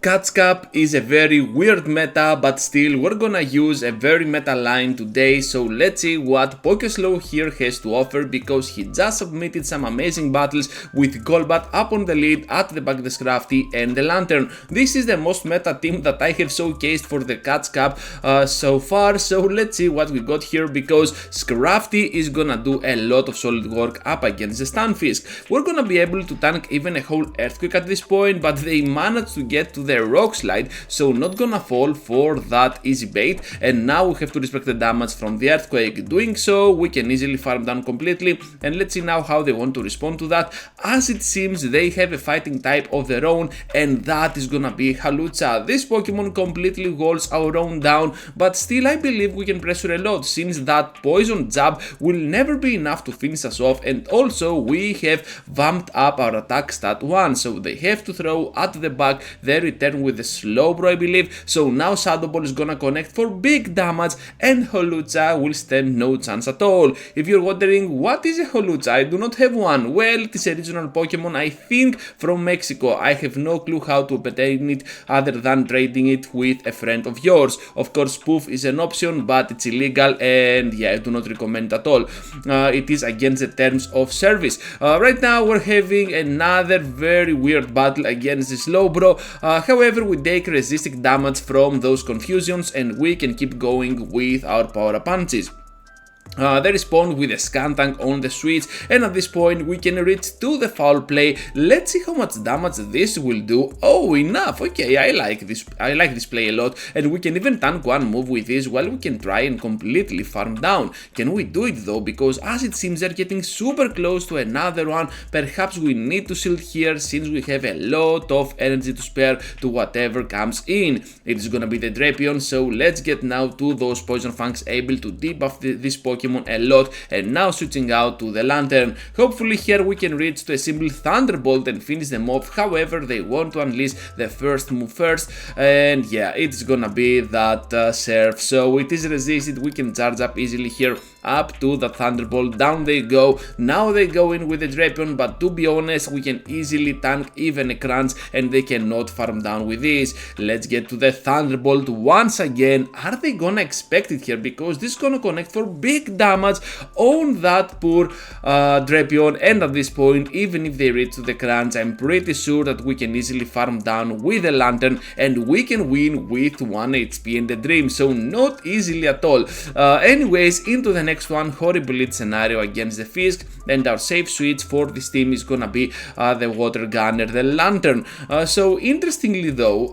Cat's Cap is a very weird meta, but still we're gonna use a very meta line today, so let's see what PokeSlow here has to offer, because he just submitted some amazing battles with Golbat up on the lead, at the back the Scrafty and the Lantern. This is the most meta team that I have showcased for the Cat's Cap so far, so let's see what we got here, because Scrafty is gonna do a lot of solid work up against the Stunfisk. We're gonna be able to tank even a whole Earthquake at this point, but they managed to get to the Rock Slide, so not gonna fall for that easy bait, and now we have to respect the damage from the Earthquake. Doing so, we can easily farm down completely, and let's see now how they want to respond to that, as it seems they have a fighting type of their own, and that is gonna be Hawlucha. This Pokemon completely holds our own down, but still I believe we can pressure a lot, since that Poison Jab will never be enough to finish us off, and also we have vamped up our attack stat 1, so they have to throw at the back their return with the Slowbro, I believe. So now Shadow Ball is gonna connect for big damage, and Hawlucha will stand no chance at all. If you're wondering what is a Hawlucha, I do not have one. Well, it is a regional Pokemon, I think from Mexico. I have no clue how to obtain it other than trading it with a friend of yours. Of course, spoof is an option, but it's illegal, and yeah, I do not recommend it at all. It is against the terms of service. Right now we're having another very weird battle against the Slowbro. However, we take resisting damage from those confusions, and we can keep going with our power up punches. They respond with a Skuntank on the switch, and at this point we can reach to the foul play. Let's see how much damage this will do. Oh, enough. Okay, I like this play a lot, and we can even tank one move with this while we can try and completely farm down. Can we do it though? Because as it seems they're getting super close to another one. Perhaps we need to shield here, since we have a lot of energy to spare to whatever comes in. It is gonna be the Drapion, so let's get now to those Poison Fangs, able to debuff this Pokemon a lot, and now switching out to the Lantern. Hopefully here we can reach to a simple Thunderbolt and finish them off. However, they want to unleash the first move first, and yeah, it's gonna be that Surf, so it is resisted. We can charge up easily here up to the Thunderbolt. Down they go. Now they go in with the Drapion, but to be honest, we can easily tank even a Crunch, and they cannot farm down with this. Let's get to the Thunderbolt once again. Are they gonna expect it here? Because this is gonna connect for big damage on that poor Drapion, and at this point, even if they reach to the Crunch, I'm pretty sure that we can easily farm down with the Lantern, and we can win with 1 HP in the Dream, so not easily at all. Anyways, into the next one, horrible lead scenario against the Fisk, and our safe switch for this team is gonna be the Water Gunner, the Lantern. So interestingly though,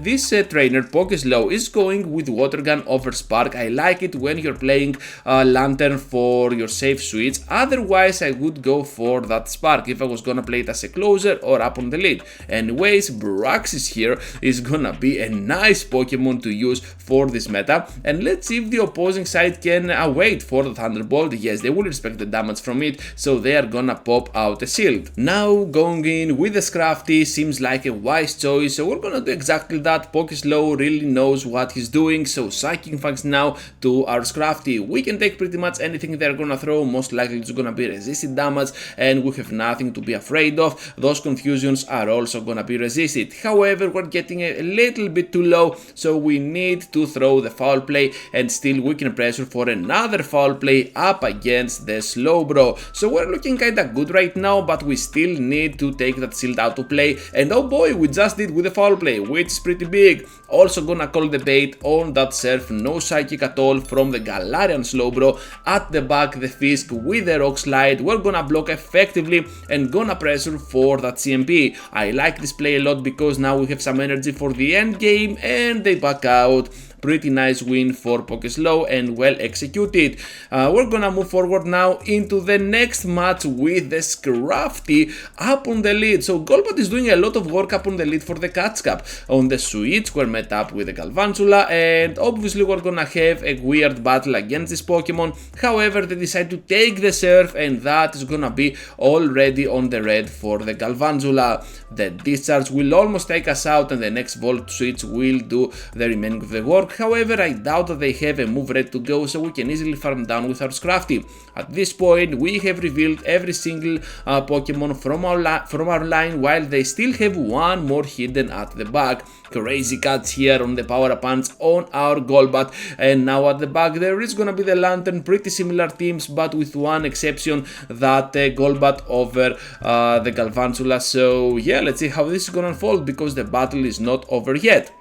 this trainer PokeSlow is going with Water Gun over Spark. I like it when you're playing Lantern for your safe switch. Otherwise I would go for that Spark if I was gonna play it as a closer or up on the lead. Anyways, Braxis here is gonna be a nice Pokemon to use for this meta, and let's see if the opposing side can wait for the Thunderbolt. Yes, they will respect the damage from it, so they are gonna pop out a shield. Now going in with the Scrafty seems like a wise choice, so we're gonna do exactly that. PokeSlow really knows what he's doing, so Psychic Fangs now to our Scrafty. We can take pretty much anything they're gonna throw. Most likely it's gonna be resisted damage, and we have nothing to be afraid of. Those confusions are also gonna be resisted. However, we're getting a little bit too low, so we need to throw the foul play, and still we can pressure for another foul play up against the Slowbro. So we're looking kinda good right now, but we still need to take that shield out of play, and oh boy, we just did with the foul play, which is pretty big. Also gonna call the bait on that Surf, no Psychic at all from the Galarian Slowbro. At the back, the Fisk with the Rock Slide. We're gonna block effectively and gonna pressure for that CMP. I like this play a lot, because now we have some energy for the end game, and they back out. Pretty nice win for PokeSlow, and well executed. We're gonna move forward now into the next match with the Scrafty up on the lead. So Golbat is doing a lot of work up on the lead for the Cat's Cap. On the switch, we're met up with the Galvantula, and obviously we're gonna have a weird battle against this Pokemon. However, they decide to take the Surf, and that is gonna be already on the red for the Galvantula. The Discharge will almost take us out, and the next Volt switch will do the remaining of the work. However, I doubt that they have a move ready to go, so we can easily farm down with our Scrafty. At this point, we have revealed every single Pokemon from our line, while they still have one more hidden at the back. Crazy Cats here on the power-up punch on our Golbat, and now at the back there is gonna be the Lantern, pretty similar teams, but with one exception, that Golbat over the Galvantula. So yeah, let's see how this is gonna unfold, because the battle is not over yet.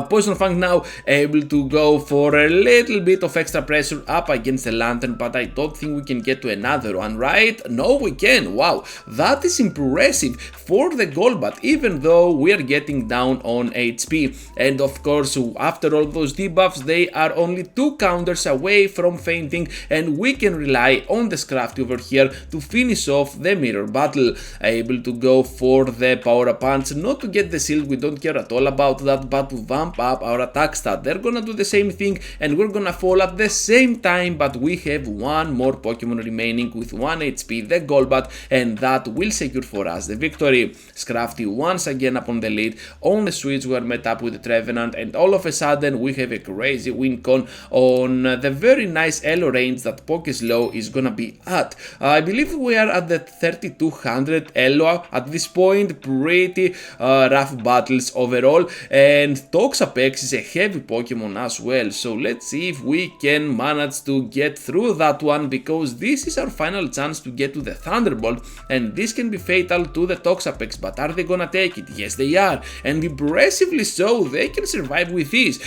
Poison Fang now able to go for a little bit of extra pressure up against the Lantern, but I don't think we can get to another one, right? No, we can. Wow, that is impressive for the Golbat, even though we are getting down on HP. And of course, after all those debuffs, they are only 2 counters away from fainting, and we can rely on the Scrafty over here to finish off the mirror battle. Able to go for the power-up punch, not to get the shield, we don't care at all about that, but to vamp up our attack stat. They're gonna do the same thing, and we're gonna fall at the same time, but we have one more Pokemon remaining with 1 HP, the Golbat, and that will secure for us the victory. Scrafty once again up on the lead. On the switch, we are met up with the Trevenant, and all of a sudden we have a crazy win con on the very nice elo range that PokeSlow is gonna be at. I believe we are at the 3200 elo at this point. Pretty rough battles overall, and Toxapex is a heavy Pokemon as well, so let's see if we can manage to get through that one, because this is our final chance to get to the Thunderbolt, and this can be fatal to the Toxapex. But are they gonna take it? Yes, they are, and impressively so. They can survive with this,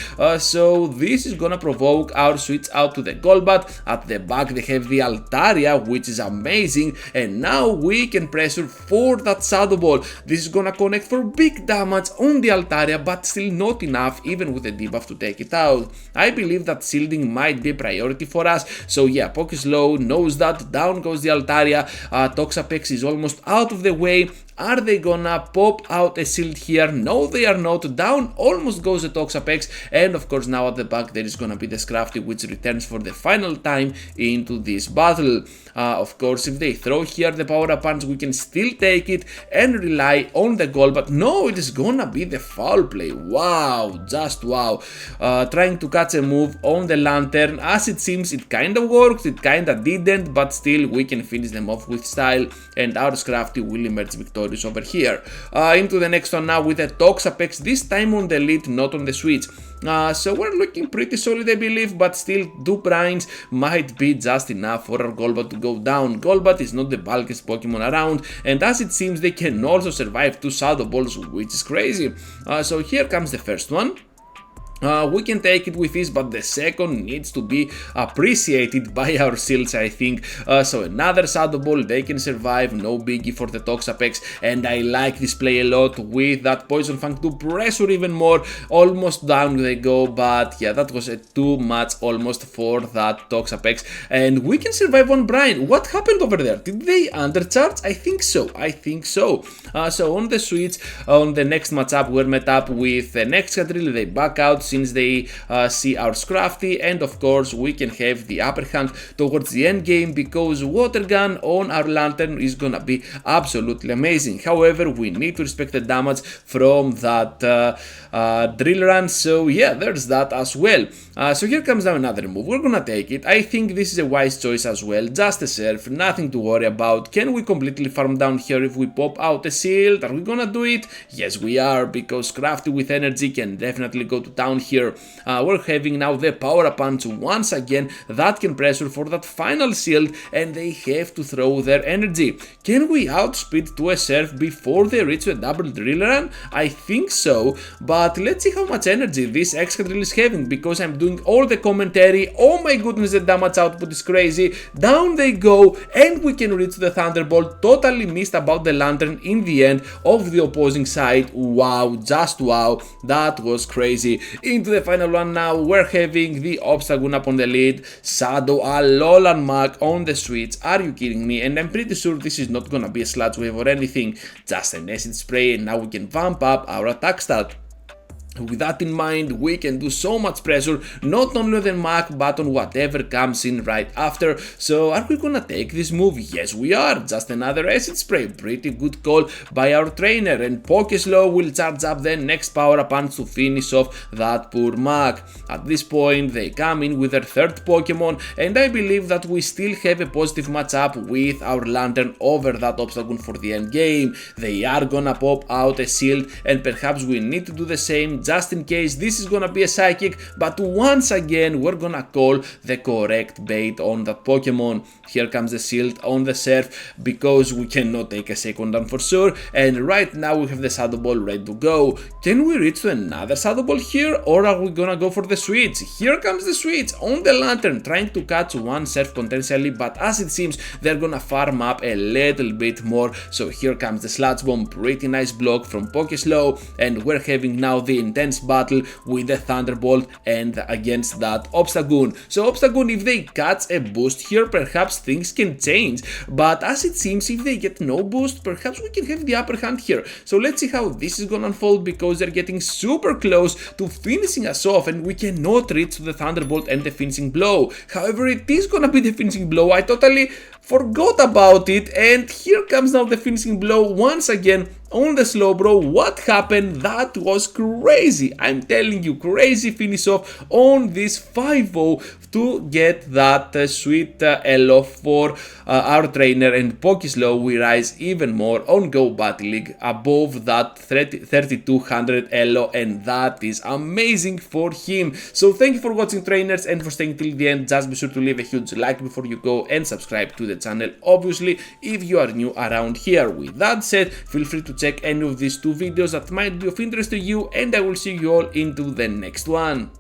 so this is gonna provoke our switch out to the Golbat. At the back they have the Altaria, which is amazing, and now we can pressure for that Shadow Ball. This is gonna connect for big damage on the Altaria, but still not enough even with the debuff to take it out. I believe that shielding might be a priority for us, so yeah, PokeSlow knows that. Down goes the Altaria. Toxapex is almost out of the way. Are they gonna pop out a shield here? No, they are not. Down almost goes the Toxapex, and of course now at the back there is gonna be the Scrafty, which returns for the final time into this battle. Of course, if they throw here the power-up punch, we can still take it and rely on the goal, but no, it is gonna be the foul play. Wow, just wow. Trying to catch a move on the Lantern. As it seems, it kinda worked, it kinda didn't, but still we can finish them off with style, and our Scrafty will emerge victorious over here. Into the next one now with the Toxapex, this time on the lead, not on the switch. So we're looking pretty solid, I believe, but still 2 brines might be just enough for our Golbat to go down. Golbat is not the bulkiest Pokemon around, and as it seems they can also survive 2 Shadow Balls, which is crazy. So here comes the first one. We can take it with this, but the second needs to be appreciated by our shields, I think. So another Shadow Ball, they can survive, no biggie for the Toxapex, and I like this play a lot with that Poison Fang to pressure even more. Almost down they go, but yeah, that was too much almost for that Toxapex, and we can survive on Brine. What happened over there? Did they undercharge? I think so, so on the switch, on the next matchup, we're met up with the next Excadrill. They back out since they see our Scrafty, and of course we can have the upper hand towards the end game, because Water Gun on our Lantern is gonna be absolutely amazing. However, we need to respect the damage from that Drill Run, so yeah, there's that as well. So here comes now another move. We're gonna take it. I think this is a wise choice as well, just a surf, nothing to worry about. Can we completely farm down here if we pop out a shield? Are we gonna do it? Yes, we are, because Scrafty with energy can definitely go to town here. We're having now the power-up punch once again that can pressure for that final shield, and they have to throw their energy. Can we outspeed to a surf before they reach a double Drill Run? I think so, but let's see how much energy this Excadrill is having, because I'm doing all the commentary. Oh my goodness, the damage output is crazy. Down they go, and we can reach the Thunderbolt. Totally missed about the Lantern in the end of the opposing side. Wow, just wow, that was crazy. Into the final one now, we're having the Obstagoon up on the lead, Shadow, Alolan Mach on the switch. Are you kidding me? And I'm pretty sure this is not gonna be a Sludge Wave or anything, just an acid spray, and now we can vamp up our attack stat. With that in mind, we can do so much pressure, not only on the Mac, but on whatever comes in right after. So are we gonna take this move? Yes, we are. Just another acid spray. Pretty good call by our trainer, and PokeSlow will charge up the next power punch to finish off that poor Mac. At this point, they come in with their third Pokemon, and I believe that we still have a positive matchup with our Lantern over that Obstagoon for the end game. They are gonna pop out a Shield, and perhaps we need to do the same just in case this is gonna be a Psychic, but once again we're gonna call the correct bait on that Pokemon. Here comes the Shield on the Surf because we cannot take a second down for sure, and right now we have the Shadow Ball ready to go. Can we reach to another Shadow Ball here, or are we gonna go for the switch? Here comes the switch on the Lantern, trying to catch one Surf potentially, but as it seems they're gonna farm up a little bit more. So here comes the Sludge Bomb, pretty nice block from PokeSlow, and we're having now the intense battle with the Thunderbolt and against that Obstagoon. So Obstagoon, if they catch a boost here, perhaps things can change, but as it seems if they get no boost, perhaps we can have the upper hand here. So let's see how this is gonna unfold, because they're getting super close to finishing us off and we cannot reach the Thunderbolt and the finishing blow. However, it is gonna be the finishing blow. I totally forgot about it, and here comes now the finishing blow once again on the Slowbro. What happened? That was crazy. I'm telling you, crazy finish off on this 5-0 to get that sweet elo for our trainer, and PokeSlow we rise even more on Go Battle League above that 3200 elo, and that is amazing for him. So thank you for watching, trainers, and for staying till the end. Just be sure to leave a huge like before you go and subscribe to the channel, obviously, if you are new around here. With that said, feel free to check any of these two videos that might be of interest to you, and I will see you all into the next one.